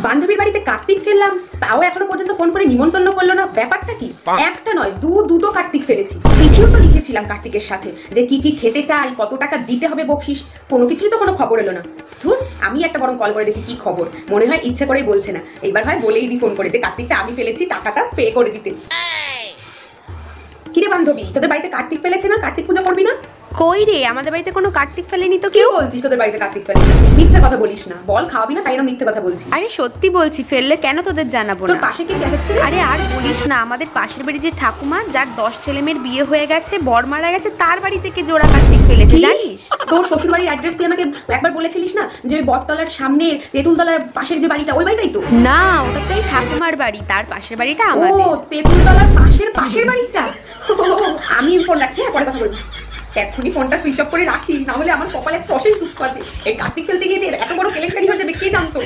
বান্ধবীর বাড়িতে কার্তিক ফেললাম, তাও এখনো পর্যন্ত ফোন করে নিমন্ত্রণ করলো না। ব্যাপারটা কি? একটা নয়, দুটো কার্তিক ফেলেছি। চিঠিও তো লিখেছিলাম কার্তিকের সাথে যে কি কি খেতে চাই, কত টাকা দিতে হবে বকশিস। কোনো কিছুই তো কোনো খবর এলো না। ধুর, আমি একটা বরং কল করে দেখি কি খবর। মনে হয় ইচ্ছে করেই বলছে না, এইবার হয় বলেই দি ফোন করে যে কার্তিকটা আমি ফেলেছি, টাকাটা পে করে দিতে। কিরে বান্ধবী, তোদের বাড়িতে কার্তিক ফেলেছে না? কার্তিক পূজা করবি না? কই রে, আমাদের বাড়িতে কোনো কার্তিক ফেলেনি তো কি কেউ। বলছিস তোদের বাড়িতে কার্তিক ফেলে? মিথ্যে কথা বলিস না, বল খাওয়াবি না, তাই না মিথ্যে কথা বলছিস? আরে সত্যি বলছি, ফেললে কেন তোদের জানাবো তোর না। পাশে কি চেঁচাচ্ছি? আরে আর বলিস না, আমাদের পাশের বাড়ি যে ঠাকুমা, যার 10 ছেলেমেয়ের বিয়ে হয়ে গেছে, বর মারা গেছে, তার বাড়ি থেকে জোড়া কার্তিক ফেলেছে, জানিস? তোর শ্বশুর বাড়ির অ্যাড্রেস তুই আমাকে একবার বলেছিলিস না, যে ওই বটতলার সামনে তেঁতুলতলার পাশের যে বাড়িটা, ওই বাড়িটাই তো? না, ওটা তো এই ঠাকুমার বাড়ি, তার পাশের বাড়িটা ও, আমাদের। তেঁতুলতলার পাশের বাড়িটা। আমি ফোন রাখছি, হ্যাঁ পরে কথা বলবো। এখনই ফোনটা সুইচ অফ করে রাখি, না হলে আমার কপালে আজকে অশেষ দুঃখ আছে। এই কার্তিক ফেলতে গিয়ে যে এত বড় কেলেঙ্কারি হয়ে যাবে কে জানতো।